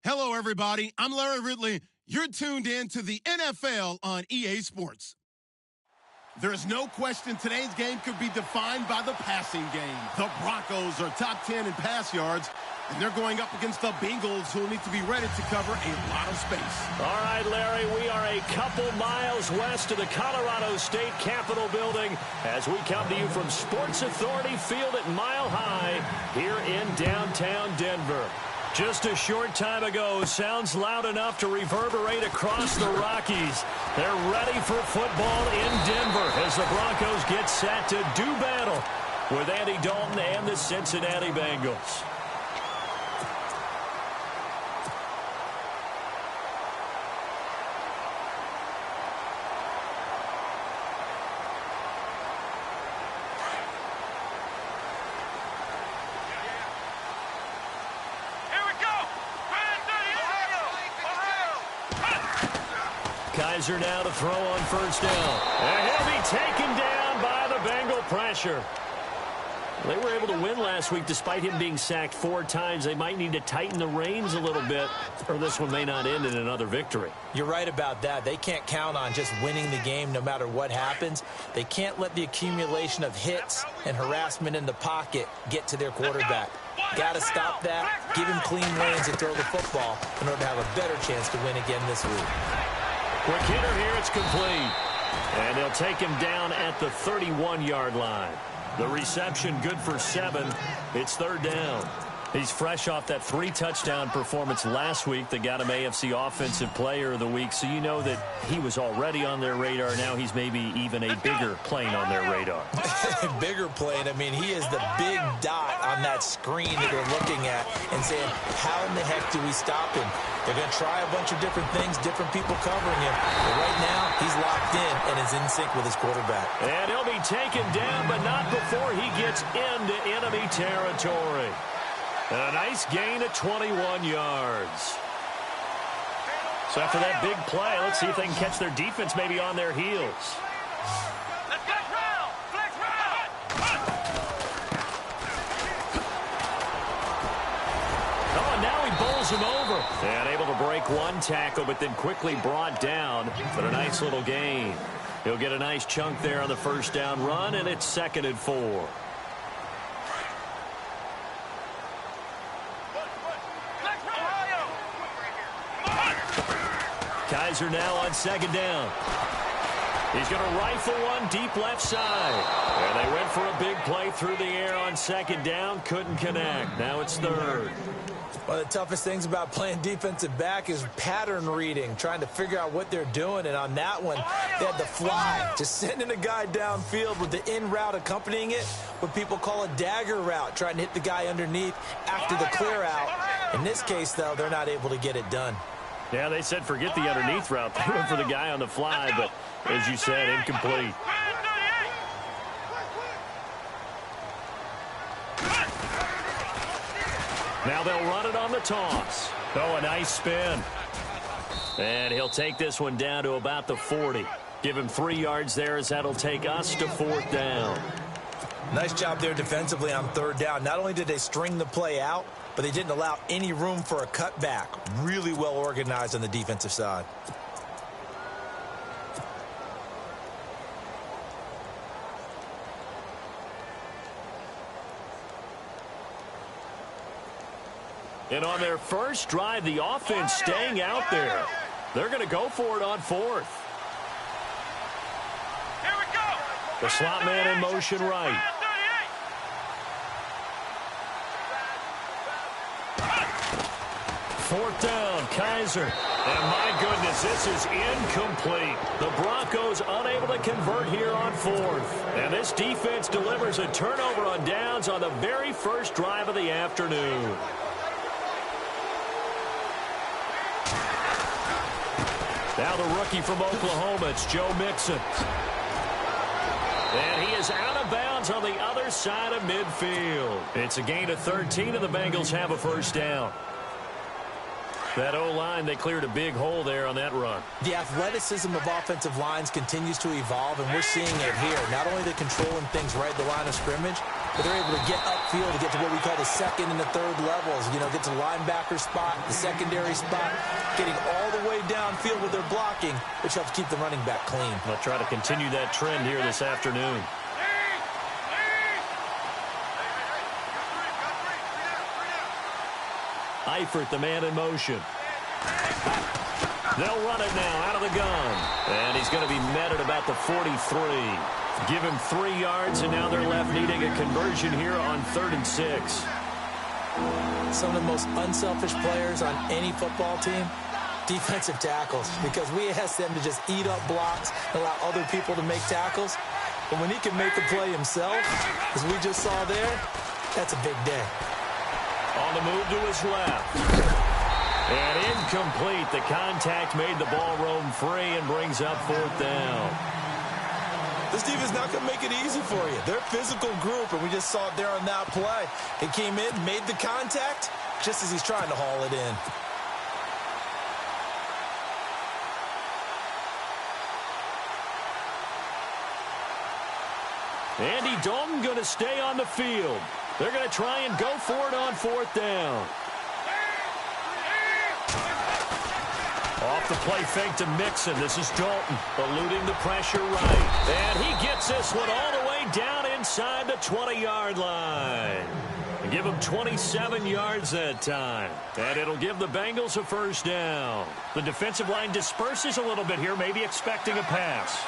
Hello, everybody. I'm Larry Ridley. You're tuned in to the NFL on EA Sports. There is no question today's game could be defined by the passing game. The Broncos are top 10 in pass yards, and they're going up against the Bengals, who will need to be ready to cover a lot of space. All right, Larry, we are a couple miles west of the Colorado State Capitol building as we come to you from Sports Authority Field at Mile High here in downtown Denver. Just a short time ago, sounds loud enough to reverberate across the Rockies. They're ready for football in Denver as the Broncos get set to do battle with Andy Dalton and the Cincinnati Bengals. Kaiser now to throw on first down. And he'll be taken down by the Bengal pressure. They were able to win last week despite him being sacked 4 times. They might need to tighten the reins a little bit, or this one may not end in another victory. You're right about that. They can't count on just winning the game no matter what happens. They can't let the accumulation of hits and harassment in the pocket get to their quarterback. Got to stop that, give him clean lanes and throw the football in order to have a better chance to win again this week. Quick hitter here, it's complete. And they'll take him down at the 31-yard line. The reception good for 7. It's third down. He's fresh off that 3-touchdown performance last week that got him AFC Offensive Player of the Week, so you know that he was already on their radar. Now he's maybe even a bigger plane on their radar. Bigger plane. I mean, he is the big dot on that screen that they're looking at and saying, how in the heck do we stop him? They're going to try a bunch of different things, different people covering him. But right now, he's locked in and is in sync with his quarterback. And he'll be taken down, but not before he gets into enemy territory. And a nice gain of 21 yards. So after that big play, let's see if they can catch their defense maybe on their heels. Oh, and now he bowls him over. And able to break one tackle, but then quickly brought down. But a nice little gain. He'll get a nice chunk there on the first down run, and it's 2nd and 4. Kaiser now on 2nd down. He's going to rifle one deep left side. And they went for a big play through the air on 2nd down. Couldn't connect. Now it's 3rd. One of the toughest things about playing defensive back is pattern reading, trying to figure out what they're doing. And on that one, they had the fly, just sending a guy downfield with the in route accompanying it, what people call a dagger route, trying to hit the guy underneath after the clear out. In this case, though, they're not able to get it done. Yeah, they said forget the underneath route. They went for the guy on the fly, but as you said, incomplete. Now they'll run it on the toss. Oh, a nice spin. And he'll take this one down to about the 40. Give him 3 yards there as that'll take us to 4th down. Nice job there defensively on 3rd down. Not only did they string the play out, but they didn't allow any room for a cutback. Really well organized on the defensive side. And on their first drive, the offense staying out there. They're going to go for it on 4th. Here we go. The slot man in motion right. Fourth down, Kaiser. And my goodness, this is incomplete. The Broncos unable to convert here on 4th. And this defense delivers a turnover on downs on the very first drive of the afternoon. Now the rookie from Oklahoma, it's Joe Mixon. And he is out of bounds on the other side of midfield. It's a gain of 13, and the Bengals have a first down. That O-line, they cleared a big hole there on that run. The athleticism of offensive lines continues to evolve, and we're seeing it here. Not only are they controlling things right at the line of scrimmage, but they're able to get upfield to get to what we call the second and the third levels. You know, get to linebacker spot, the secondary spot, getting all the way downfield with their blocking, which helps keep the running back clean. They'll try to continue that trend here this afternoon. Eifert, the man in motion. They'll run it now out of the gun. And he's going to be met at about the 43. Give him 3 yards, and now they're left needing a conversion here on 3rd and 6. Some of the most unselfish players on any football team, defensive tackles, because we ask them to just eat up blocks and allow other people to make tackles. But when he can make the play himself, as we just saw there, that's a big day. On the move to his left. And incomplete. The contact made the ball roam free and brings up 4th down. This defense not going to make it easy for you. They're a physical group, and we just saw it there on that play. He came in, made the contact, just as he's trying to haul it in. Andy Dalton going to stay on the field. They're going to try and go for it on 4th down. Off the play fake to Mixon. This is Dalton eluding the pressure right. And he gets this one all the way down inside the 20-yard line. Give him 27 yards that time. And it'll give the Bengals a 1st down. The defensive line disperses a little bit here, maybe expecting a pass.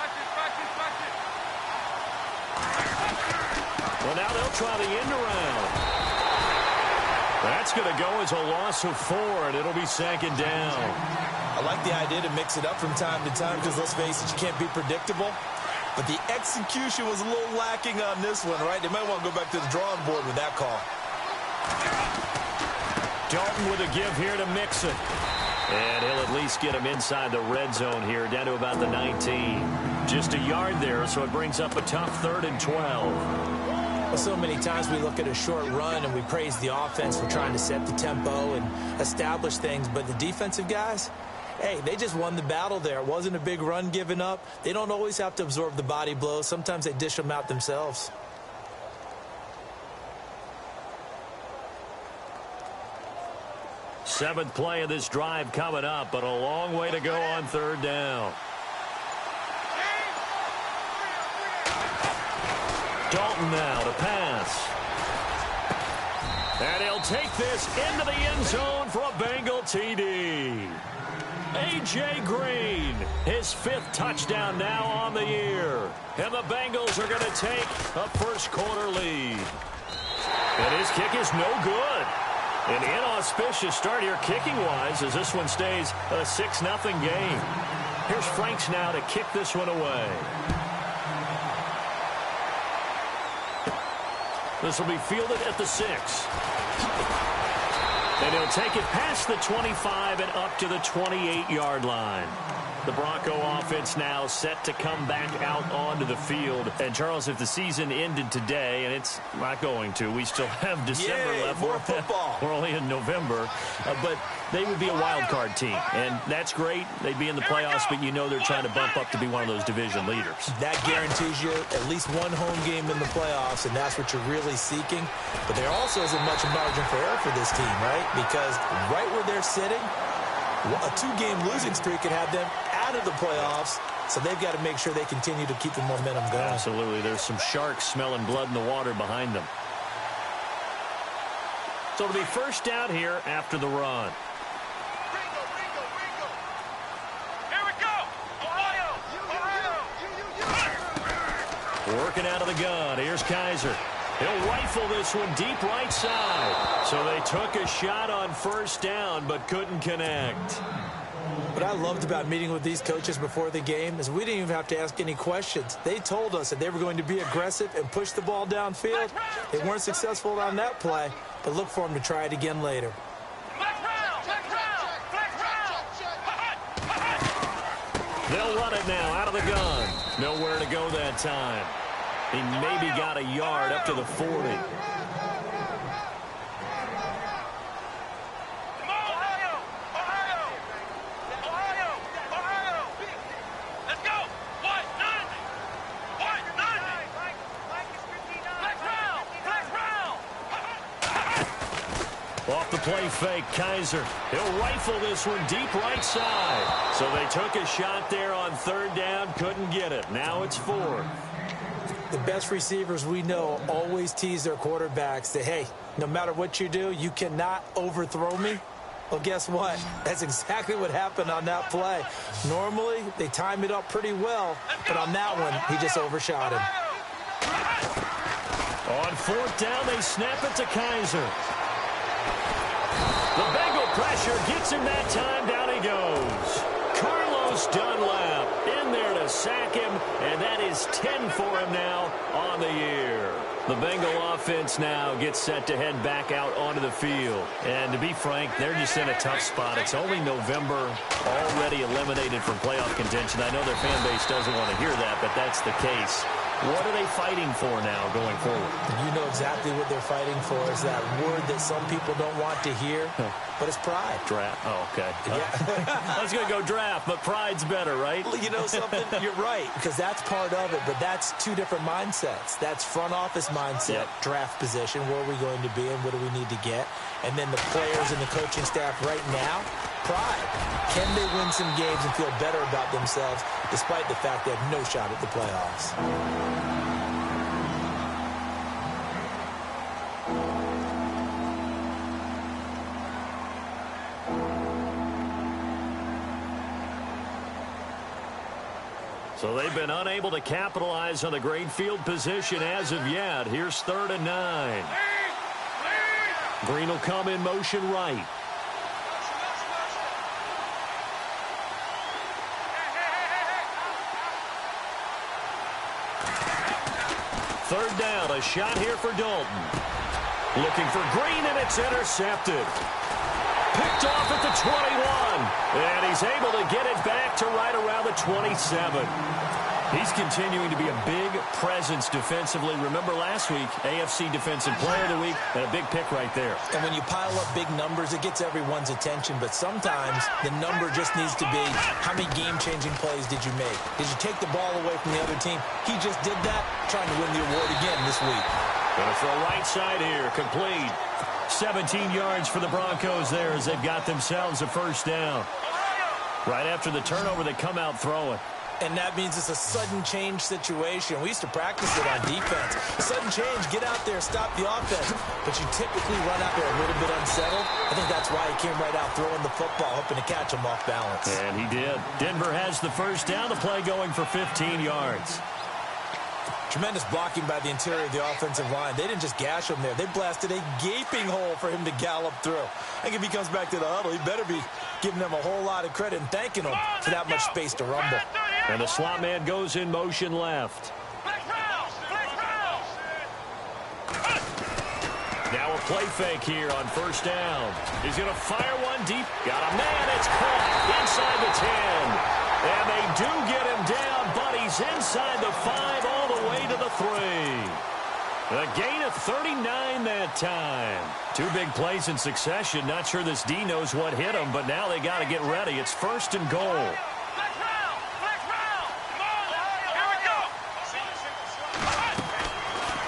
Well, now they'll try the end around. That's going to go as a loss of 4, and it'll be 2nd down. I like the idea to mix it up from time to time because, let's face it, you can't be predictable. But the execution was a little lacking on this one, right? They might want to go back to the drawing board with that call. Dalton with a give here to Mixon. And he'll at least get him inside the red zone here, down to about the 19. Just a yard there, so it brings up a tough 3rd and 12. Well, so many times we look at a short run and we praise the offense for trying to set the tempo and establish things. But the defensive guys, hey, they just won the battle there. It wasn't a big run given up. They don't always have to absorb the body blows. Sometimes they dish them out themselves. Seventh play of this drive coming up, but a long way to go on 3rd down. Dalton now to pass. And he'll take this into the end zone for a Bengal TD. A.J. Green, his 5th touchdown now on the year. And the Bengals are going to take a first-quarter lead. And his kick is no good. An inauspicious start here kicking-wise as this one stays a 6-0 game. Here's Franks now to kick this one away. This will be fielded at the 6. And he'll take it past the 25 and up to the 28-yard line. The Bronco offense now set to come back out onto the field. And, Charles, if the season ended today, and it's not going to, we still have December left. More football. We're only in November. But they would be a wild card team. And that's great. They'd be in the playoffs, but you know they're trying to bump up to be one of those division leaders. That guarantees you at least one home game in the playoffs, and that's what you're really seeking. But there also isn't much margin for error for this team, right? Because right where they're sitting, a 2-game losing streak could have them out of the playoffs, so they've got to make sure they continue to keep the momentum going. Absolutely. There's some sharks smelling blood in the water behind them. So it'll be 1st down here after the run. Here we go! Ohio! Working out of the gun. Here's Kaiser. He'll rifle this one deep right side. So they took a shot on 1st down, but couldn't connect. What I loved about meeting with these coaches before the game is we didn't even have to ask any questions. They told us that they were going to be aggressive and push the ball downfield. They weren't successful on that play, but look for them to try it again later. They'll run it now out of the gun. Nowhere to go that time. He maybe got a yard up to the 40. Off the play fake, Kaiser. He'll rifle this one deep right side. So they took a shot there on third down, couldn't get it. Now it's fourth. The best receivers we know always tease their quarterbacks that, hey, no matter what you do, you cannot overthrow me. Well, guess what? That's exactly what happened on that play. Normally, they time it up pretty well, but on that one, he just overshot him. On fourth down, they snap it to Kaiser. The Bengal pressure gets him that time. Down he goes. Carlos Dunlap in there to sack him, and that is 10 for him now on the year. The Bengal offense now gets set to head back out onto the field. And to be frank, they're just in a tough spot. It's only November, already eliminated from playoff contention. I know their fan base doesn't want to hear that, but that's the case. What are they fighting for now going forward? You know exactly what they're fighting for is that word that some people don't want to hear, but it's pride. Draft. Oh, okay. Yeah. I was going to go draft, but pride's better, right? You know something? You're right, because that's part of it, but that's two different mindsets. That's front office mindset, draft position, where are we going to be and what do we need to get? And then the players and the coaching staff right now, pride. Can they win some games and feel better about themselves despite the fact they have no shot at the playoffs? So they've been unable to capitalize on the great field position as of yet. Here's 3rd and 9. Green will come in motion right. Third down, a shot here for Dalton. Looking for Green, and it's intercepted. Picked off at the 21, and he's able to get it back to right around the 27. He's continuing to be a big presence defensively. Remember last week, AFC Defensive Player of the Week, and a big pick right there. And when you pile up big numbers, it gets everyone's attention, but sometimes the number just needs to be how many game-changing plays did you make? Did you take the ball away from the other team? He just did that, trying to win the award again this week. Going to throw right side here, complete. 17 yards for the Broncos there as they've got themselves a first down. Right after the turnover, they come out throwing. And that means it's a sudden change situation. We used to practice it on defense. Sudden change, get out there, stop the offense. But you typically run out there a little bit unsettled. I think that's why he came right out throwing the football, hoping to catch him off balance. And he did. Denver has the first down, the play going for 15 yards. Tremendous blocking by the interior of the offensive line. They didn't just gash him there. They blasted a gaping hole for him to gallop through. I think if he comes back to the huddle, he better be giving them a whole lot of credit and thanking them for that much space to rumble. And the slot man goes in motion left. Now a play fake here on first down. He's going to fire one deep. Got a man. It's caught inside the 10. And they do get him down, but he's inside the 5 all the way to the 3. A gain of 39 that time. Two big plays in succession. Not sure this D knows what hit him, but now they got to get ready. It's 1st and goal.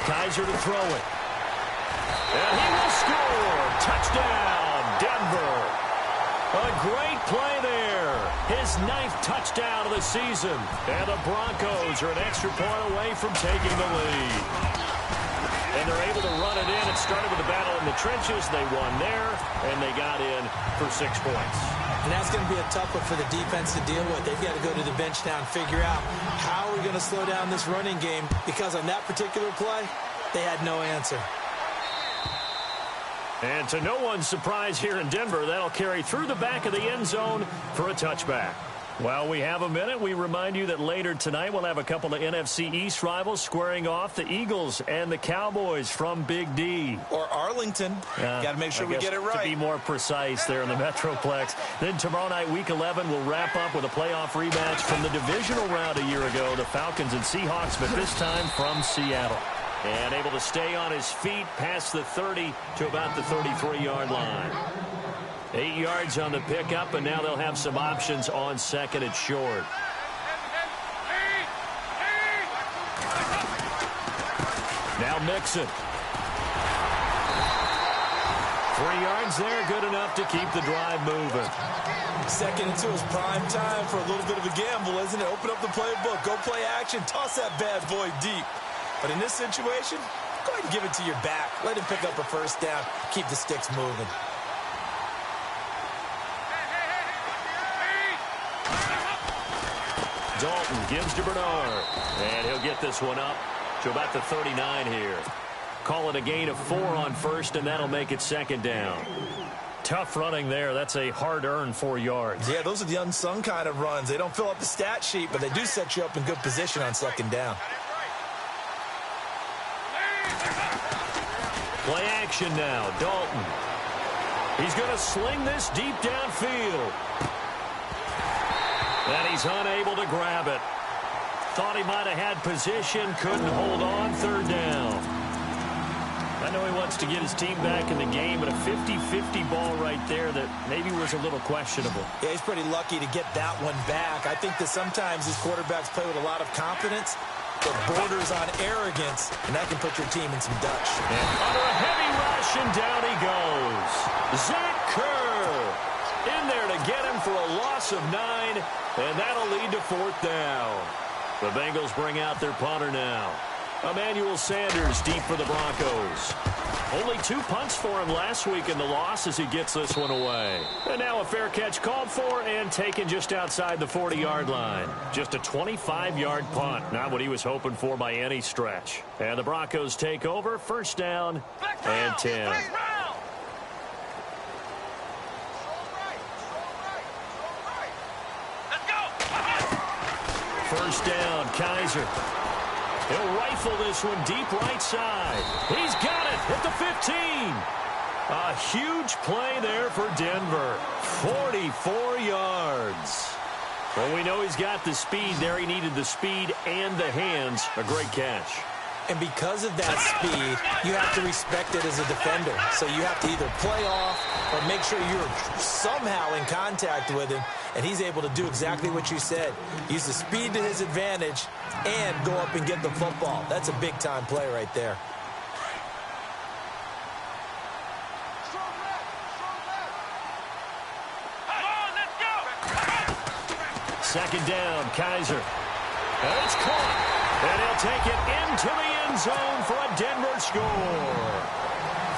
Kaiser to throw it. And he will score. Touchdown, Denver. A great play there. His 9th touchdown of the season. And the Broncos are an extra point away from taking the lead. And they're able to run it in. It started with a battle in the trenches. They won there, and they got in for 6 points. And that's going to be a tough one for the defense to deal with. They've got to go to the bench now and figure out how we're going to slow down this running game, because on that particular play, they had no answer. And to no one's surprise here in Denver, that'll carry through the back of the end zone for a touchback. While we have a minute, we remind you that later tonight we'll have a couple of NFC East rivals squaring off, the Eagles and the Cowboys from Big D. Or Arlington. Got to make sure we get it right. To be more precise there in the Metroplex. Then tomorrow night, Week 11, we'll wrap up with a playoff rematch from the divisional round a year ago, the Falcons and Seahawks, but this time from Seattle. And able to stay on his feet past the 30 to about the 33-yard line. 8 yards on the pickup, and now they'll have some options on second and short. Now Mixon. 3 yards there, good enough to keep the drive moving. Second into his prime time for a little bit of a gamble, isn't it? Open up the playbook, go play action, toss that bad boy deep. But in this situation, go ahead and give it to your back. Let him pick up a first down, keep the sticks moving. Dalton gives to Bernard, and he'll get this one up to about the 39 here. Call it a gain of 4 on first, and that'll make it second down. Tough running there. That's a hard-earned 4 yards. Yeah, those are the unsung kind of runs. They don't fill up the stat sheet, but they do set you up in good position on second down. Play action now. Dalton. He's going to sling this deep downfield. And he's unable to grab it. Thought he might have had position, couldn't hold on. Third down. I know he wants to get his team back in the game, but a 50-50 ball right there that maybe was a little questionable. Yeah, he's pretty lucky to get that one back. I think that sometimes these quarterbacks play with a lot of confidence that borders on arrogance, and that can put your team in some Dutch. And under a heavy rush, and down he goes. Zach Kerr in there to get him for a loss of 9, and that'll lead to fourth down. The Bengals bring out their punter now. Emmanuel Sanders deep for the Broncos. Only 2 punts for him last week in the loss as he gets this one away. And now a fair catch called for and taken just outside the 40-yard line. Just a 25-yard punt. Not what he was hoping for by any stretch. And the Broncos take over. First down and 10. First down, Kaiser. He'll rifle this one deep right side. He's got it at the 15. A huge play there for Denver. 44 yards. Well, we know he's got the speed there. He needed the speed and the hands. A great catch. And because of that speed, you have to respect it as a defender. So you have to either play off or make sure you're somehow in contact with him, and he's able to do exactly what you said. Use the speed to his advantage and go up and get the football. That's a big-time play right there. Second down, Kaiser. And it's caught. And he'll take it into the end zone for a Denver score.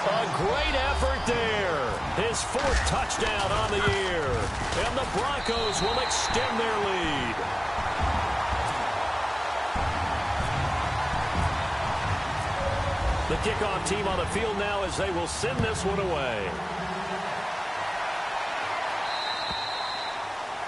A great effort there. His 4th touchdown on the year. And the Broncos will extend their lead. The kickoff team on the field now as they will send this one away.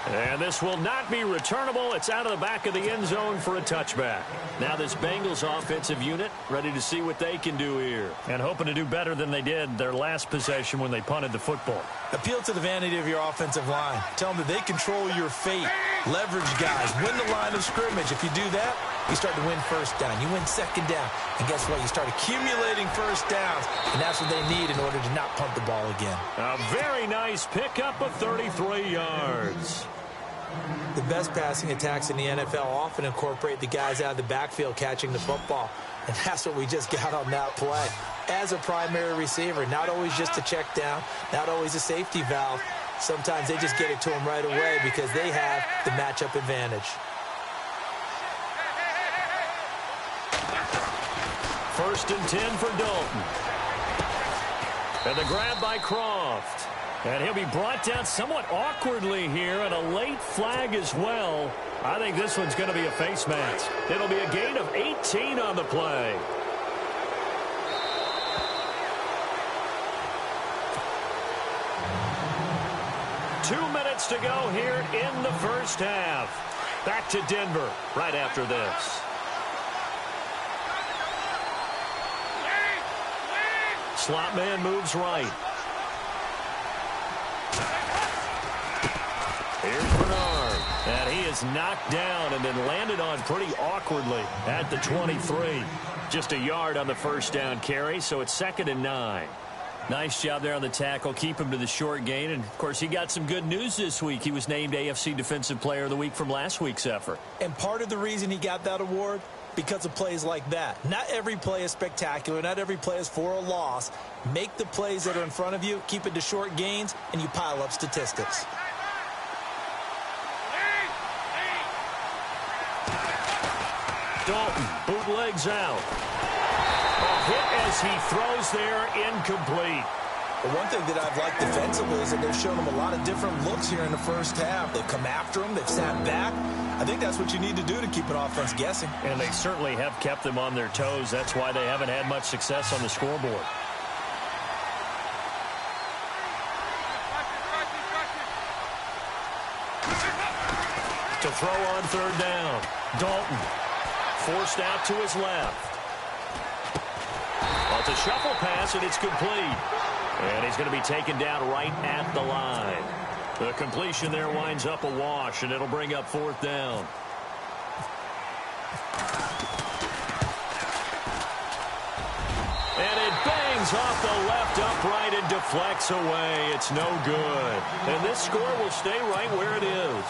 And this will not be returnable. It's out of the back of the end zone for a touchback. Now this Bengals offensive unit ready to see what they can do here. And hoping to do better than they did their last possession when they punted the football. Appeal to the vanity of your offensive line. Tell them that they control your fate. Leverage guys. Win the line of scrimmage. If you do that, you start to win first down. You win second down. And guess what? You start accumulating first downs. And that's what they need in order to not punt the ball again. A very nice pickup of 33 yards. The best passing attacks in the NFL often incorporate the guys out of the backfield catching the football. And that's what we just got on that play. As a primary receiver, not always just a check down, not always a safety valve. Sometimes they just get it to them right away because they have the matchup advantage. First and 10 for Dalton. And the grab by Croft. And he'll be brought down somewhat awkwardly here, and a late flag as well. I think this one's going to be a face mask. It'll be a gain of 18 on the play. Two minutes to go here in the first half. Back to Denver right after this. Slot man moves right. Here's Bernard. And he is knocked down and then landed on pretty awkwardly at the 23. Just a yard on the first down carry, so it's 2nd and 9. Nice job there on the tackle. Keep him to the short gain. And, of course, he got some good news this week. He was named AFC Defensive Player of the Week from last week's effort. And part of the reason he got that award, because of plays like that. Not every play is spectacular. Not every play is for a loss. Make the plays that are in front of you, keep it to short gains, and you pile up statistics. Dalton bootlegs out. A hit as he throws there, incomplete. The one thing that I've liked defensively is that they've shown them a lot of different looks here in the first half. They've come after him. They've sat back. I think that's what you need to do to keep an offense guessing. And they certainly have kept them on their toes. That's why they haven't had much success on the scoreboard. To throw on third down. Dalton forced out to his left. Well, it's a shuffle pass, and it's complete. And he's going to be taken down right at the line. The completion there winds up a wash, and it'll bring up fourth down. And it bangs off the left upright and deflects away. It's no good. And this score will stay right where it is.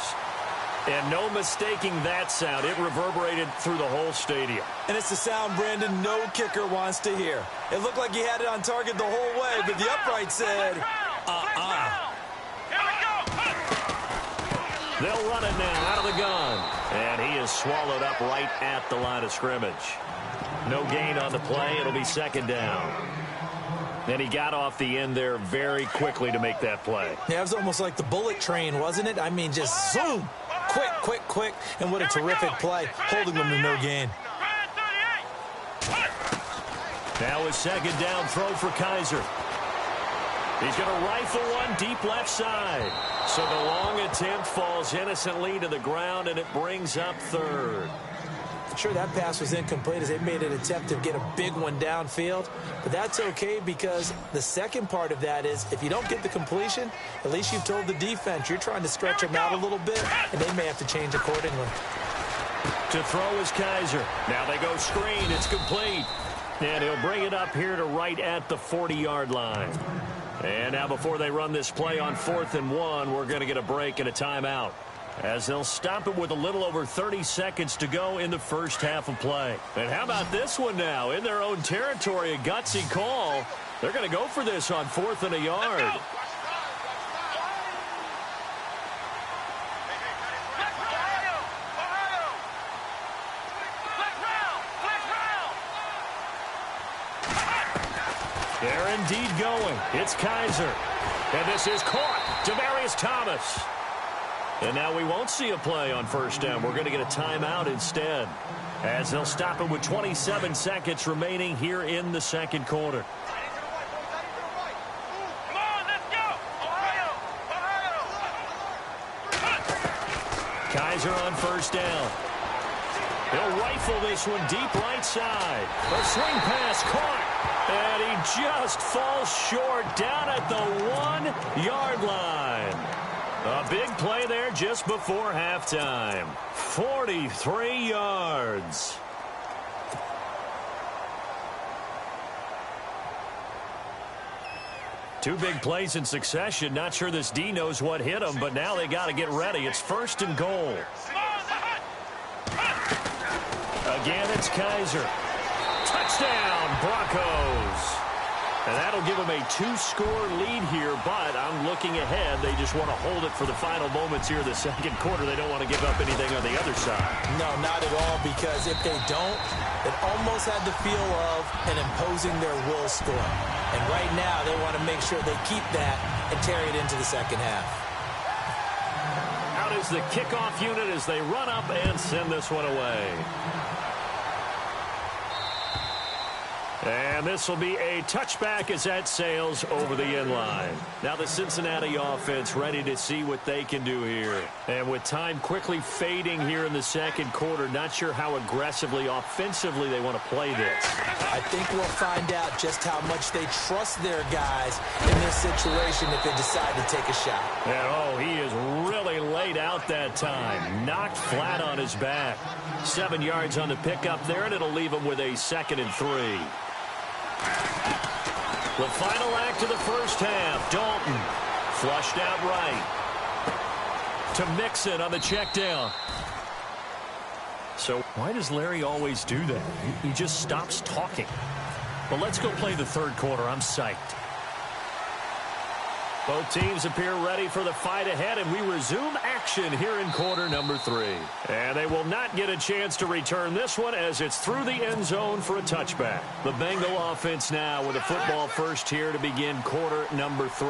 And no mistaking that sound. It reverberated through the whole stadium. And it's the sound, Brandon, no kicker wants to hear. It looked like he had it on target the whole way, but the upright said, They'll run it now out of the gun. And he is swallowed up right at the line of scrimmage. No gain on the play. It'll be second down. And he got off the end there very quickly to make that play. Yeah, it was almost like the bullet train, wasn't it? I mean, just zoom. Quick. And what a terrific play, holding them to no gain. Now a second down throw for Kaiser. He's going to rifle one deep left side. So the long attempt falls innocently to the ground, and it brings up third. Sure, that pass was incomplete as they made an attempt to get a big one downfield. But that's okay because the second part of that is if you don't get the completion, at least you've told the defense you're trying to stretch them out a little bit, and they may have to change accordingly. To throw is Kaiser. Now they go screen. It's complete. And he'll bring it up here to right at the 40-yard line. And now before they run this play on 4th and 1, we're going to get a break and a timeout, as they'll stop it with a little over 30 seconds to go in the first half of play. And how about this one now? In their own territory, a gutsy call. They're going to go for this on 4th and a yard. They're indeed going. It's Kaiser. And this is caught. Demaryius Thomas. And now we won't see a play on first down. We're going to get a timeout instead, as they'll stop it with 27 seconds remaining here in the second quarter. Come on, let's go! Kaiser on first down. He'll rifle this one deep right side. A swing pass caught. And he just falls short down at the 1-yard line. A big play there just before halftime. 43 yards. Two big plays in succession. Not sure this D knows what hit him, but now they got to get ready. It's 1st and goal. Again, it's Kaiser. Touchdown, Broncos. And that'll give them a 2-score lead here, but I'm looking ahead. They just want to hold it for the final moments here of the second quarter. They don't want to give up anything on the other side. No, not at all, because if they don't, it almost had the feel of an imposing their will score. And right now, they want to make sure they keep that and carry it into the second half. Out is the kickoff unit as they run up and send this one away. And this will be a touchback as that sails over the end line. Now the Cincinnati offense ready to see what they can do here. And with time quickly fading here in the second quarter, not sure how aggressively, offensively they want to play this. I think we'll find out just how much they trust their guys in this situation if they decide to take a shot. And he is really laid out that time. Knocked flat on his back. 7 yards on the pickup there, and it'll leave him with a 2nd and 3. The final act of the first half. Dalton flushed out right to Mixon on the check down. So Why does Larry always do that? He just stops talking. But let's go play the third quarter. I'm psyched. Both teams appear ready for the fight ahead, and we resume action here in quarter number 3. And they will not get a chance to return this one as it's through the end zone for a touchback. The Bengal offense now with a football first here to begin quarter number 3.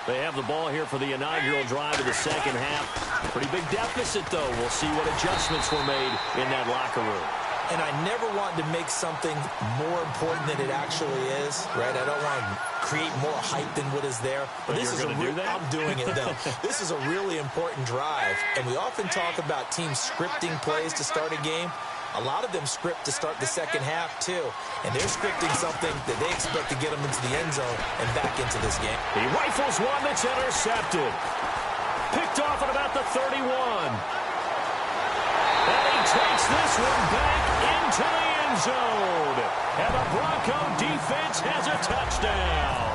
They have the ball here for the inaugural drive of the second half. Pretty big deficit, though. We'll see what adjustments were made in that locker room. And I never want to make something more important than it actually is, right? I don't want to create more hype than what is there. But this is I'm doing it, though. This is a really important drive. And we often talk about teams scripting plays to start a game. A lot of them script to start the second half, too. And they're scripting something that they expect to get them into the end zone and back into this game. He rifles one that's intercepted. Picked off at about the 31. And he takes this one back into the end zone. And the Bronco defense has a touchdown.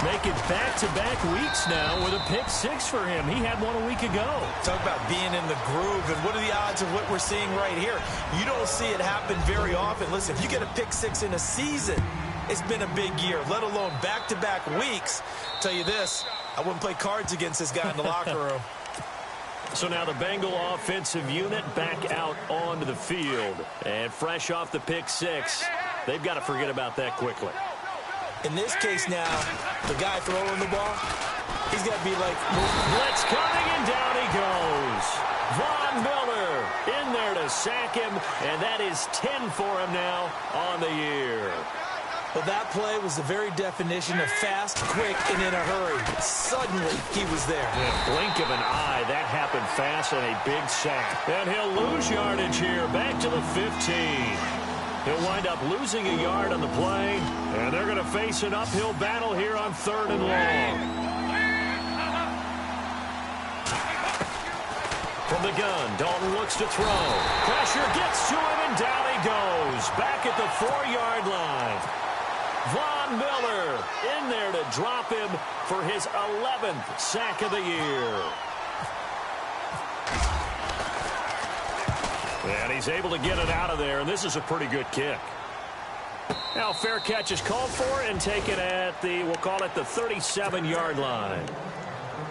Making back-to-back weeks now with a pick 6 for him. He had one a week ago. Talk about being in the groove, and what are the odds of what we're seeing right here? You don't see it happen very often. Listen, if you get a pick 6 in a season, it's been a big year, let alone back-to-back weeks. I'll tell you this, I wouldn't play cards against this guy in the locker room. So now the Bengal offensive unit back out onto the field. And fresh off the pick 6, they've got to forget about that quickly. In this case now, the guy throwing the ball, he's got to be like... Blitz coming, and down he goes. Von Miller in there to sack him, and that is 10 for him now on the year. Well, that play was the very definition of fast, quick, and in a hurry. Suddenly, he was there. In a blink of an eye, that happened fast and a big sack. And he'll lose yardage here, back to the 15. He'll wind up losing a yard on the play, and they're going to face an uphill battle here on 3rd and long. From the gun, Dalton looks to throw. Pressure gets to him, and down he goes. Back at the 4-yard line. Von Miller in there to drop him for his 11th sack of the year. And he's able to get it out of there, and this is a pretty good kick. Now fair catch is called for and taken at the, we'll call it the 37-yard line.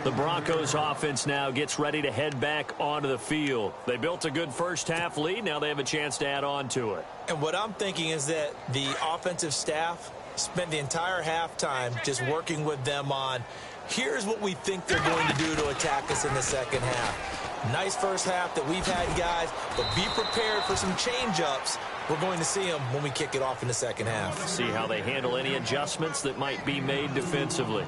The Broncos offense now gets ready to head back onto the field. They built a good first half lead. Now they have a chance to add on to it. And what I'm thinking is that the offensive staff spent the entire halftime just working with them on, here's what we think they're going to do to attack us in the second half. Nice first half that we've had, guys, but be prepared for some change-ups. We're going to see them when we kick it off in the second half. See how they handle any adjustments that might be made defensively.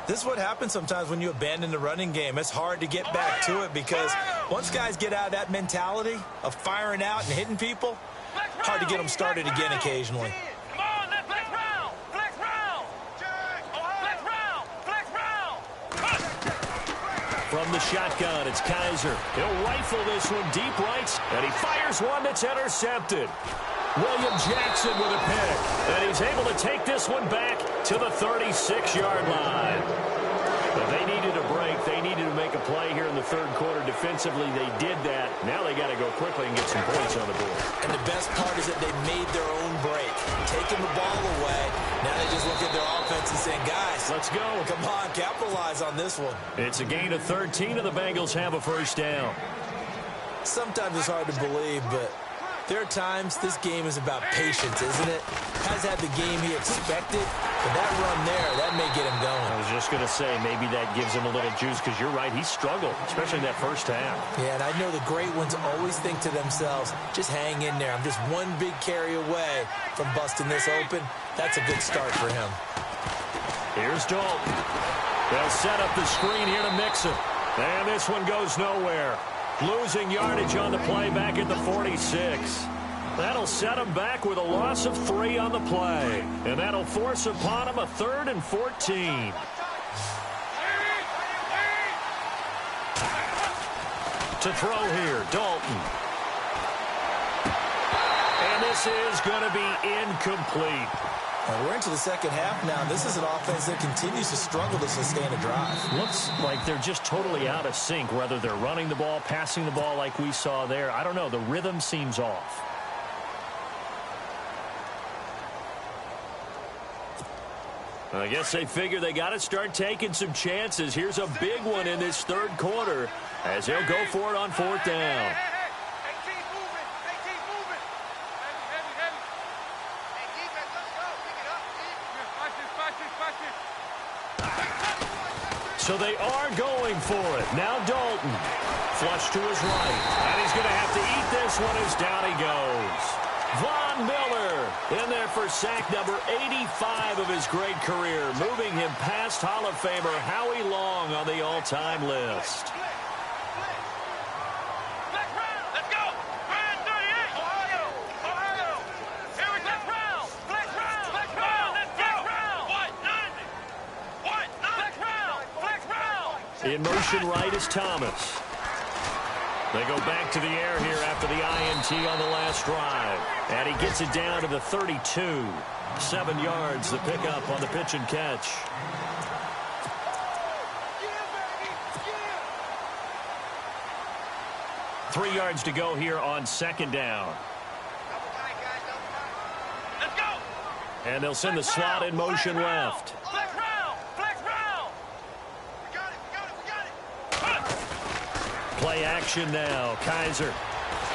This is what happens sometimes when you abandon the running game. It's hard to get back to it because once guys get out of that mentality of firing out and hitting people, hard to get them started again occasionally. From the shotgun, it's Kaiser. He'll rifle this one deep right, and he fires one that's intercepted. William Jackson with a pick, and he's able to take this one back to the 36-yard line. But they needed a break. They needed to make a play here in the third quarter defensively. They did that. Now they got to go quickly and get some points on the board. And the best part is that they made their own break, taking the ball away. Now they just look at their offense and saying, guys, let's go. Come on, capitalize on this one. It's a gain of 13, and the Bengals have a first down. Sometimes it's hard to believe, but there are times this game is about patience, isn't it? Has had the game he expected, but that run there, that may get him going. I was just going to say, maybe that gives him a little juice, because you're right, he struggled, especially in that first half. Yeah, and I know the great ones always think to themselves, just hang in there. I'm just one big carry away from busting this open. That's a good start for him. Here's Dalton. They'll set up the screen here to mix it. And this one goes nowhere. Losing yardage on the play back at the 46. That'll set him back with a loss of 3 on the play. And that'll force upon him a 3rd and 14. To throw here, Dalton. And this is going to be incomplete. Well, we're into the second half now. This is an offense that continues to struggle to sustain a drive. Looks like they're just totally out of sync, whether they're running the ball, passing the ball like we saw there. I don't know. The rhythm seems off. I guess they figure they got to start taking some chances. Here's a big one in this third quarter as he'll go for it on fourth down. So they are going for it. Now Dalton. Flush to his right. And he's going to have to eat this one as down he goes. Von Miller in there for sack number 85 of his great career, moving him past Hall of Famer Howie Long on the all-time list. Let's go! Brand 38! Ohio! Ohio! Here we go! Flex round! Flex round! Let's go! What? None! What? None! Flex round! In motion right is Thomas. They go back to the air here after the INT on the last drive. And he gets it down to the 32. 7 yards, the pickup on the pitch and catch. Yeah, 3 yards to go here on second down. Let's go! And they'll send the slot in motion left. Flex round! Flex round! We got it! We got it! Play action now. Kaiser.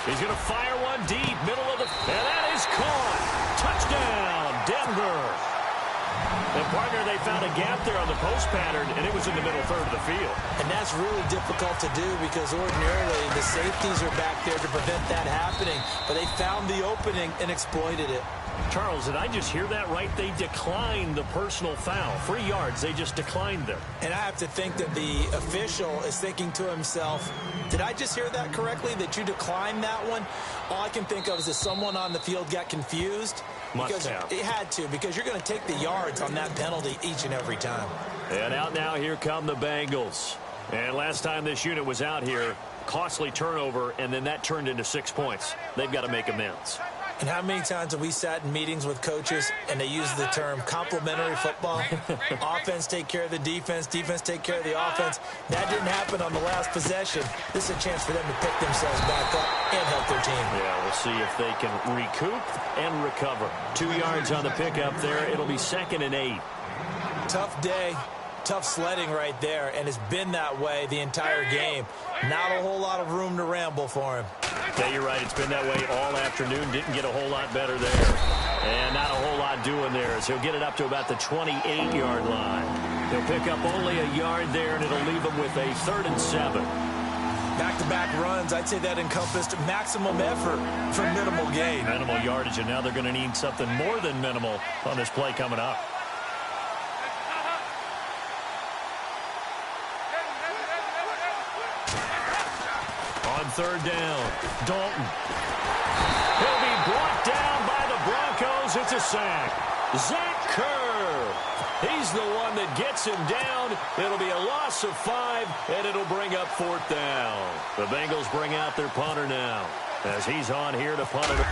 He's going to fire one deep, middle of the... And that is caught. Touchdown, Denver. And, partner, they found a gap there on the post pattern, and it was in the middle third of the field. And that's really difficult to do because ordinarily the safeties are back there to prevent that happening. But they found the opening and exploited it. Charles, did I just hear that right? They declined the personal foul. 3 yards, they just declined them. And I have to think that the official is thinking to himself, did I just hear that correctly, that you declined that one? All I can think of is that someone on the field got confused. Must have. It had to, because you're going to take the yards on that penalty each and every time. And out now, here come the Bengals. And last time this unit was out here, costly turnover, and then that turned into 6 points. They've got to make amends. And how many times have we sat in meetings with coaches and they use the term complementary football? Offense take care of the defense, defense take care of the offense. That didn't happen on the last possession. This is a chance for them to pick themselves back up and help their team. Yeah, we'll see if they can recoup and recover. 2 yards on the pickup there. It'll be 2nd and 8. Tough day. Tough sledding right there, and it's been that way the entire game. Not a whole lot of room to ramble for him. Yeah, you're right. It's been that way all afternoon. Didn't get a whole lot better there. And not a whole lot doing there, as he'll get it up to about the 28-yard line. He'll pick up only a yard there, and it'll leave him with a 3rd and 7. Back-to-back runs, I'd say that encompassed maximum effort for minimal gain. Minimal yardage, and now they're going to need something more than minimal on this play coming up. On 3rd down, Dalton. He'll be brought down by the Broncos. It's a sack. Zach Kerr. He's the one that gets him down. It'll be a loss of 5, and it'll bring up 4th down. The Bengals bring out their punter now as he's on here to punt it.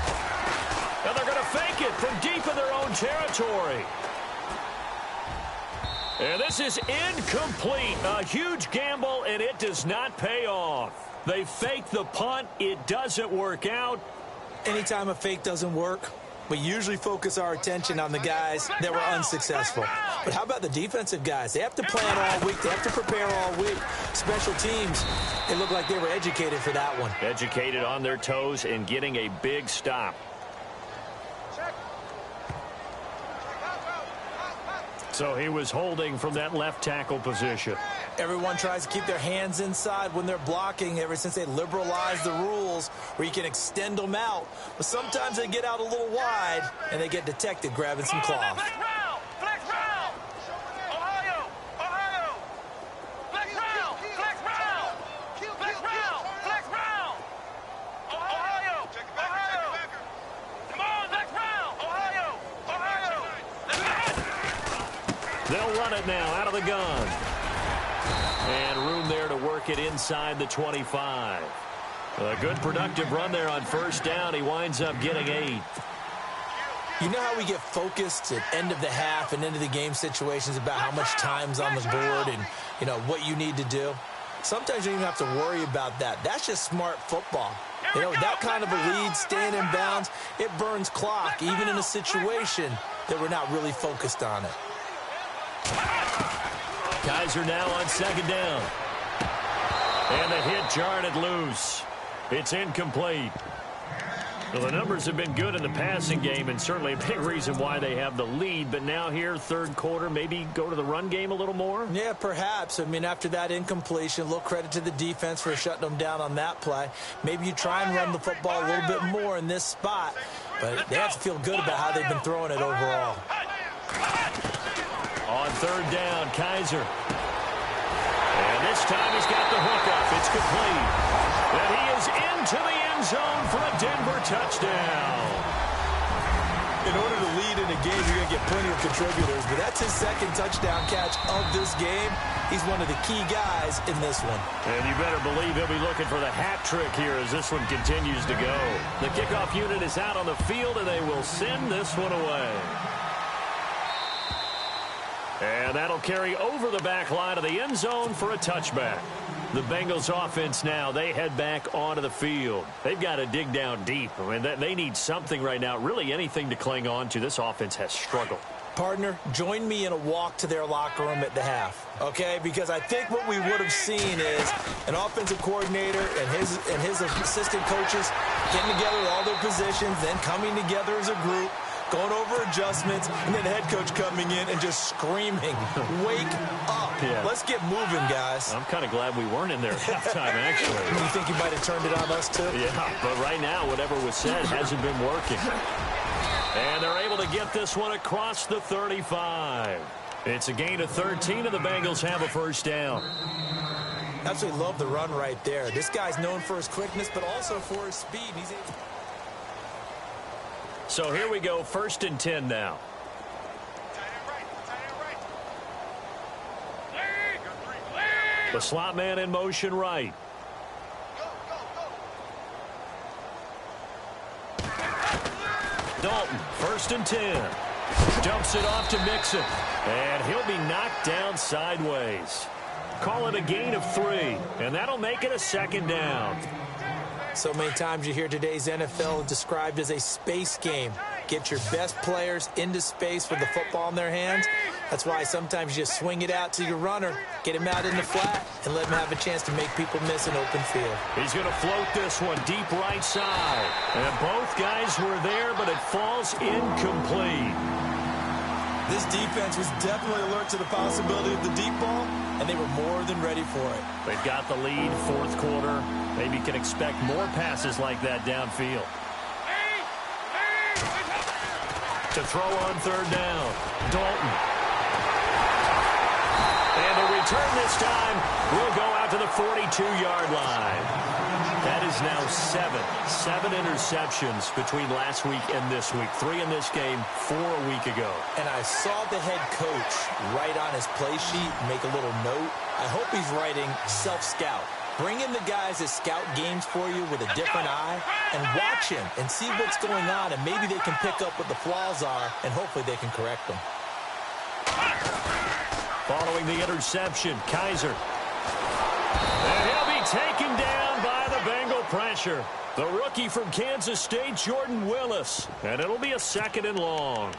And they're going to fake it from deep in their own territory. And this is incomplete. A huge gamble, and it does not pay off. They fake the punt. It doesn't work out. Anytime a fake doesn't work, we usually focus our attention on the guys that were unsuccessful. But how about the defensive guys? They have to plan all week. They have to prepare all week. Special teams, it looked like they were educated for that one. Educated on their toes and getting a big stop. So he was holding from that left tackle position. Everyone tries to keep their hands inside when they're blocking ever since they liberalized the rules where you can extend them out. But sometimes they get out a little wide and they get detected grabbing some cloth. Flex round! Flex round! Ohio! Ohio! Flex round! Flex round! Flex round! Flex round! Ohio! Ohio! Come on, flex round! Ohio! Ohio! They'll run it now out of the gun. And room there to work it inside the 25. A good productive run there on 1st down. He winds up getting 8. You know how we get focused at end of the half and into the game situations about how much time's on the board and, you know, what you need to do? Sometimes you don't even have to worry about that. That's just smart football. You know, that kind of a lead, staying in bounds, it burns clock, even in a situation that we're not really focused on it. Kaiser now on second down. And the hit jarred it loose. It's incomplete. Well, the numbers have been good in the passing game, and certainly a big reason why they have the lead. But now here, third quarter, maybe go to the run game a little more? Yeah, perhaps. I mean, after that incompletion, a little credit to the defense for shutting them down on that play. Maybe you try and run the football a little bit more in this spot. But they have to feel good about how they've been throwing it overall. On third down, Kaiser. And this time he's got the hook up. It's complete. And he is into the end zone for a Denver touchdown. In order to lead in a game, you're going to get plenty of contributors. But that's his second touchdown catch of this game. He's one of the key guys in this one. And you better believe he'll be looking for the hat trick here as this one continues to go. The kickoff unit is out on the field, and they will send this one away. And that'll carry over the back line of the end zone for a touchback. The Bengals offense now, they head back onto the field. They've got to dig down deep. I mean, they need something right now, really anything to cling on to. This offense has struggled. Partner, join me in a walk to their locker room at the half, okay? Because I think what we would have seen is an offensive coordinator and his assistant coaches getting together with all their positions, then coming together as a group, going over adjustments, and then the head coach coming in and just screaming, wake up. Yeah. Let's get moving, guys. I'm kind of glad we weren't in there at halftime, actually. You think you might have turned it on us, too? Yeah, but right now, whatever was said hasn't been working. And they're able to get this one across the 35. It's a gain of 13, and the Bengals have a first down. Absolutely love the run right there. This guy's known for his quickness, but also for his speed. He's able. So here we go, 1st and 10 now. The slot man in motion right. Dalton, 1st and 10. Dumps it off to Mixon. And he'll be knocked down sideways. Call it a gain of 3. And that'll make it a 2nd down. So many times you hear today's NFL described as a space game. Get your best players into space with the football in their hands. That's why sometimes you just swing it out to your runner, get him out in the flat, and let him have a chance to make people miss an open field. He's going to float this one deep right side. And both guys were there, but it falls incomplete. This defense was definitely alert to the possibility of the deep ball, and they were more than ready for it. They've got the lead, 4th quarter. Maybe can expect more passes like that downfield. To throw on 3rd down, Dalton. And the return this time will go out to the 42-yard line. That is now 7 interceptions between last week and this week. 3 in this game, 4 a week ago. And I saw the head coach write on his play sheet, make a little note. I hope he's writing self-scout. Bring in the guys that scout games for you with a different eye and watch him and see what's going on, and maybe they can pick up what the flaws are, and hopefully they can correct them. Following the interception, Kaiser. And he'll be taken down by the Bengal pressure. The rookie from Kansas State, Jordan Willis. And it'll be a 2nd and long.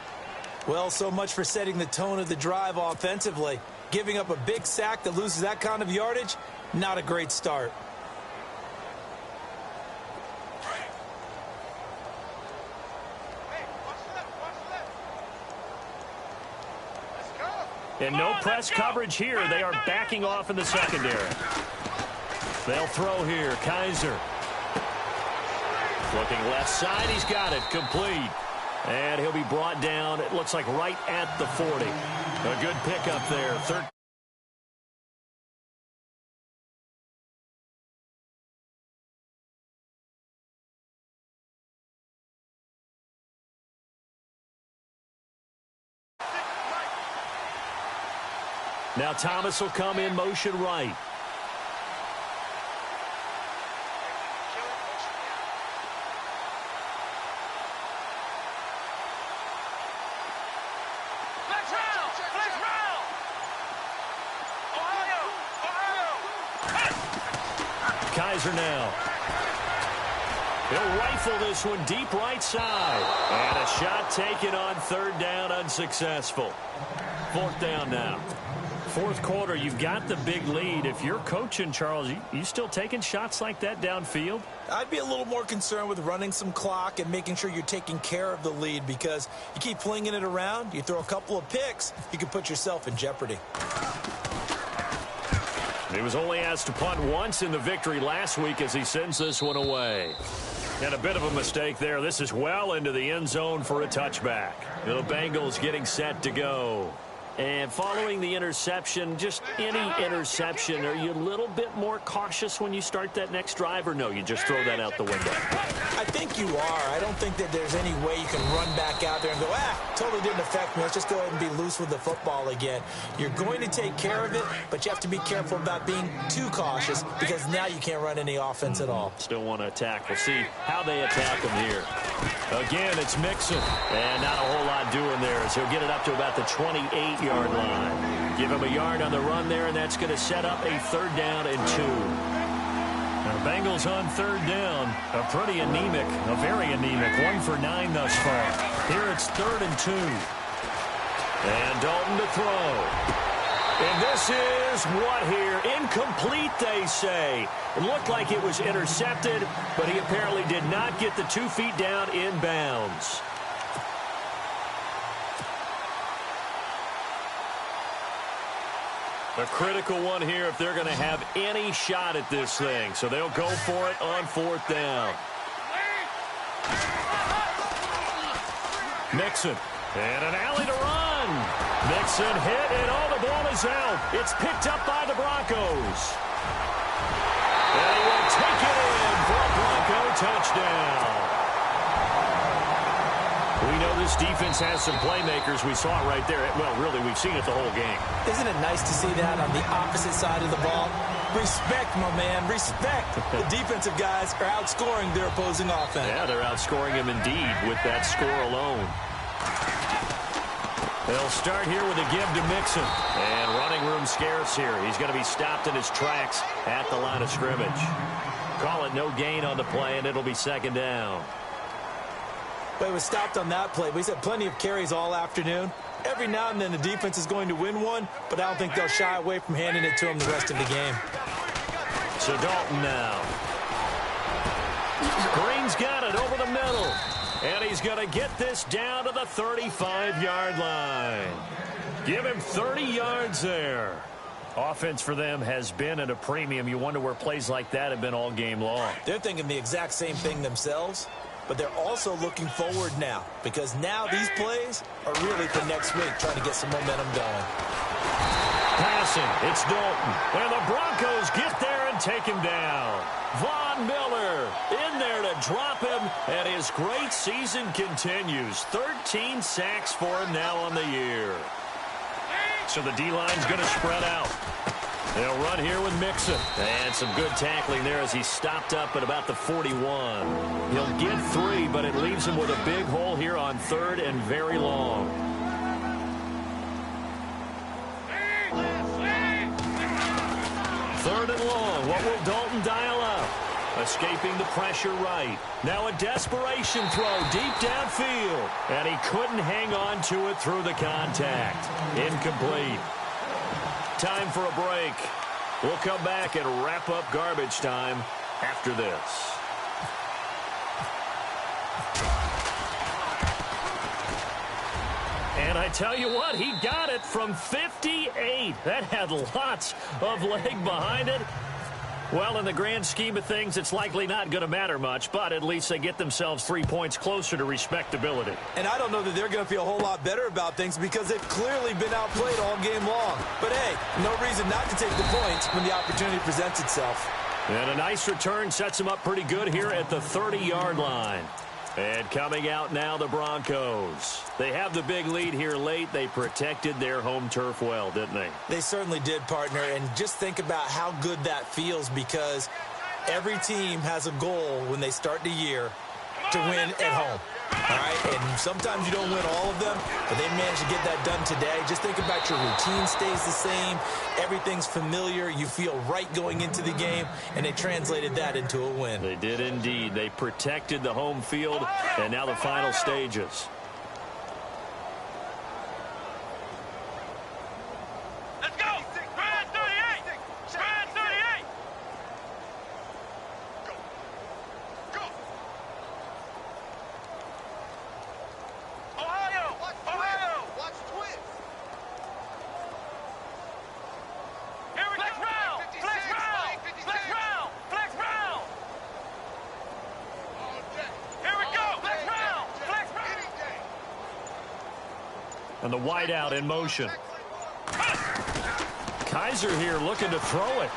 Well, so much for setting the tone of the drive offensively. Giving up a big sack that loses that kind of yardage, not a great start. And no press coverage here. They are backing off in the secondary. They'll throw here. Kaiser. Looking left side. He's got it. Complete. And he'll be brought down, it looks like right at the 40. A good pickup there. Now Thomas will come in motion right. Kaiser now. He'll rifle this one deep right side. And a shot taken on third down, unsuccessful. Fourth down now. Fourth quarter, you've got the big lead. If you're coaching, Charles, you still taking shots like that downfield? I'd be a little more concerned with running some clock and making sure you're taking care of the lead, because you keep flinging it around, you throw a couple of picks, you can put yourself in jeopardy. He was only asked to punt once in the victory last week as he sends this one away. And a bit of a mistake there. This is well into the end zone for a touchback. The Bengals getting set to go. And following the interception, just any interception, are you a little bit more cautious when you start that next drive, or no, you just throw that out the window? I think you are. I don't think that there's any way you can run back out there and go, totally didn't affect me. Let's just go ahead and be loose with the football again. You're going to take care of it, but you have to be careful about being too cautious, because now you can't run any offense at all. Still want to attack. We'll see how they attack him here. Again, it's Mixon. And not a whole lot doing there as he'll get it up to about the 28-yard line. Give him a yard on the run there, and that's going to set up a third down and 2. Now, the Bengals on third down, a pretty anemic, a very anemic, 1 for 9 thus far. Here it's 3rd and 2. And Dalton to throw. And this is what here? Incomplete, they say. It looked like it was intercepted, but he apparently did not get the 2 feet down in bounds. A critical one here if they're going to have any shot at this thing. So they'll go for it on 4th down. Mixon. And an alley to run. Mixon hit, and the ball is out. It's picked up by the Broncos. And he will take it in for a Bronco touchdown. We know this defense has some playmakers. We saw it right there. Well, really, we've seen it the whole game. Isn't it nice to see that on the opposite side of the ball? Respect, my man, respect. The defensive guys are outscoring their opposing offense. Yeah, they're outscoring him indeed with that score alone. They'll start here with a give to Mixon. And running room scarce here. He's going to be stopped in his tracks at the line of scrimmage. Call it no gain on the play, and it'll be 2nd down. But it was stopped on that play. We had plenty of carries all afternoon. Every now and then the defense is going to win one, but I don't think they'll shy away from handing it to him the rest of the game. So Dalton now. Green's got it over the middle. And he's going to get this down to the 35-yard line. Give him 30 yards there. Offense for them has been at a premium. You wonder where plays like that have been all game long. They're thinking the exact same thing themselves, but they're also looking forward now, because now these plays are really for next week, trying to get some momentum going. Passing, it's Dalton. And the Broncos get there and take him down. Von Miller in there to drop him, and his great season continues. 13 sacks for him now on the year. So the D-line's going to spread out. They'll run here with Mixon. And some good tackling there as he stopped up at about the 41. He'll get 3, but it leaves him with a big hole here on 3rd and very long. Third and long. What will Dalton dial up? Escaping the pressure right. Now a desperation throw deep downfield. And he couldn't hang on to it through the contact. Incomplete. Time for a break. We'll come back and wrap up garbage time after this. And I tell you what, he got it from 58. That had lots of leg behind it. Well, in the grand scheme of things, it's likely not going to matter much, but at least they get themselves 3 points closer to respectability. And I don't know that they're going to feel a whole lot better about things, because they've clearly been outplayed all game long. But hey, no reason not to take the points when the opportunity presents itself. And a nice return sets them up pretty good here at the 30-yard line. And coming out now, the Broncos. They have the big lead here late. They protected their home turf well, didn't they? They certainly did, partner. And just think about how good that feels, because every team has a goal when they start the year, to win at home. All right, and sometimes you don't win all of them, but they managed to get that done today. Just think about your routine stays the same. Everything's familiar. You feel right going into the game, and they translated that into a win. They did indeed. They protected the home field, and now the final stages. Let's go! Grand 38! Grand 38! Go! Go! Ohio! Ohio! Watch twins! Here we go! Flex round! Flex round! Flex round! Flex round! Here we go! Flex round! Flex round! And the wideout in motion. Kaiser here looking to throw it.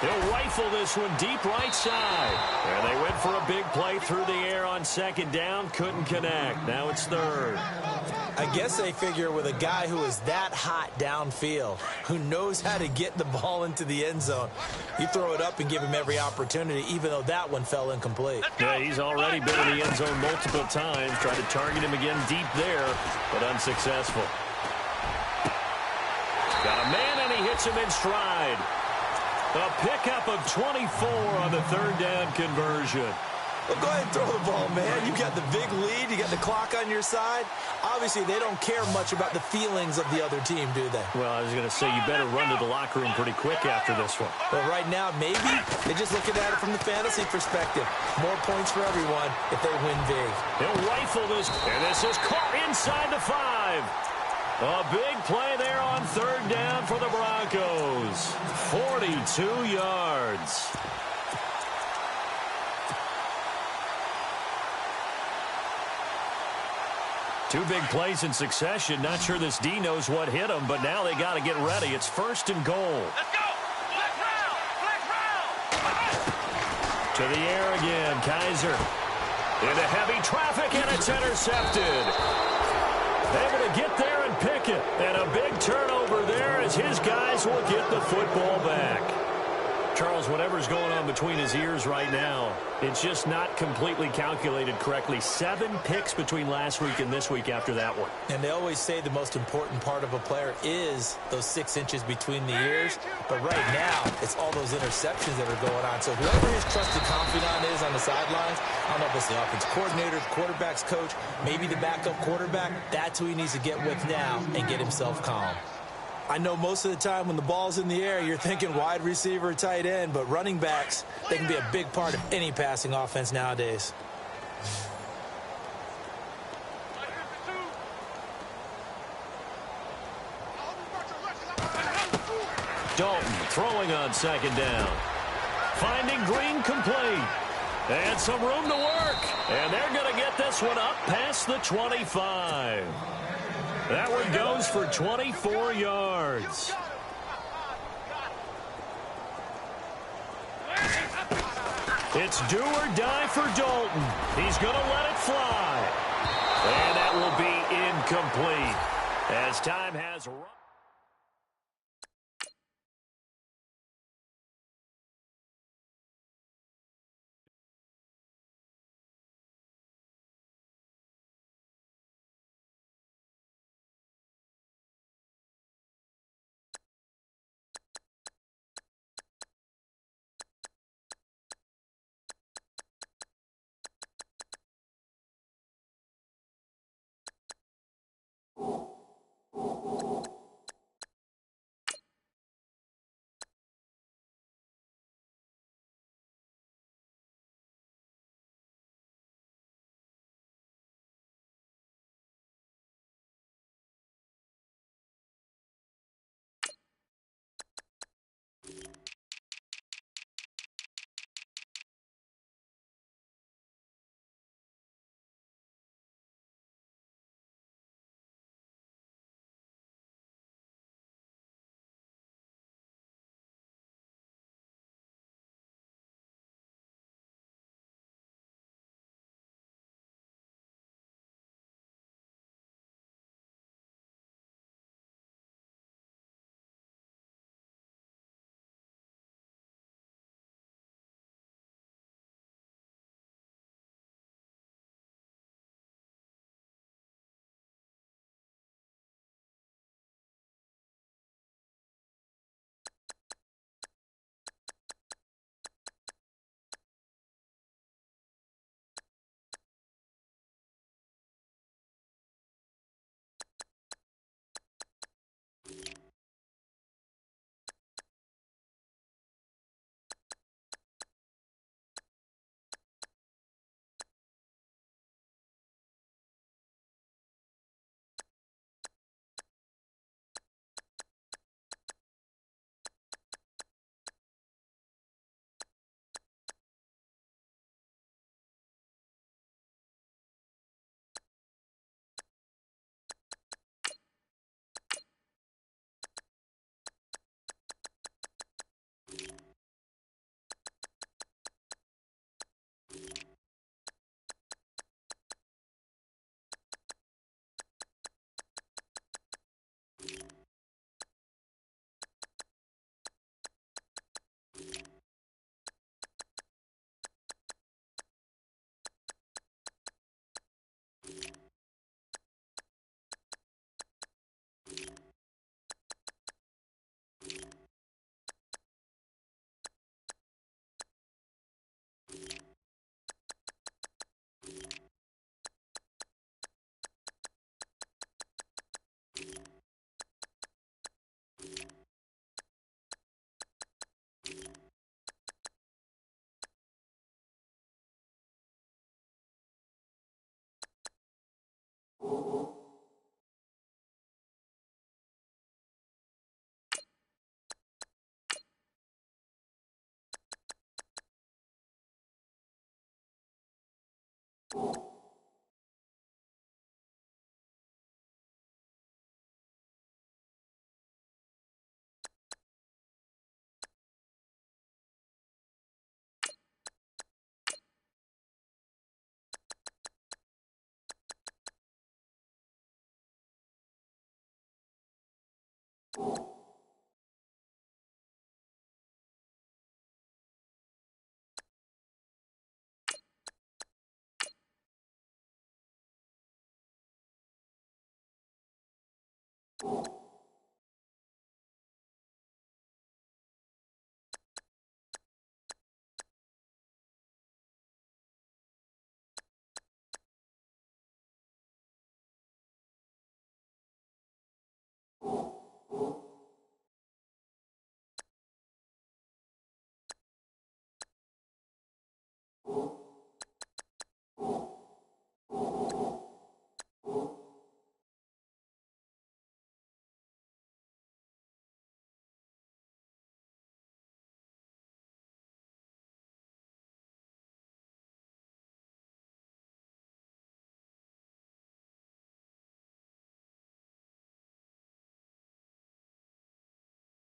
He'll rifle this one deep right side. And they went for a big play through the air on second down. Couldn't connect. Now it's third. I guess they figure with a guy who is that hot downfield, who knows how to get the ball into the end zone, you throw it up and give him every opportunity, even though that one fell incomplete. Yeah, he's already been in the end zone multiple times. Tried to target him again deep there, but unsuccessful. Got a man, and he hits him in stride. A pickup of 24 on the third down conversion. Well, go ahead and throw the ball, man. You got the big lead. You got the clock on your side. Obviously, they don't care much about the feelings of the other team, do they? Well, I was going to say, you better run to the locker room pretty quick after this one. Well, right now, maybe they're just looking at it from the fantasy perspective. More points for everyone if they win big. He'll rifle this, and this is caught inside the 5. A big play there on third down for the Broncos. 42 yards. Two big plays in succession. Not sure this D knows what hit him, but now they got to get ready. It's first and goal. Let's go! Flex round! Flex round! To the air again, Kaiser. Into heavy traffic, and it's intercepted. Able to get there and pick it. And a big turnover there as his guys will get the football back. Charles, whatever's going on between his ears right now, it's just not completely calculated correctly. 7 picks between last week and this week after that one. And they always say the most important part of a player is those 6 inches between the ears. But right now, it's all those interceptions that are going on. So whoever his trusted confidant is on the sidelines, I don't know if it's the offense coordinator, the quarterback's coach, maybe the backup quarterback, that's who he needs to get with now and get himself calm. I know most of the time when the ball's in the air, you're thinking wide receiver, tight end, but running backs, they can be a big part of any passing offense nowadays. Dalton throwing on second down. Finding Green complete. And some room to work. And they're going to get this one up past the 25. That one goes for 24 yards. It's do or die for Dalton. He's going to let it fly. And that will be incomplete as time has run. You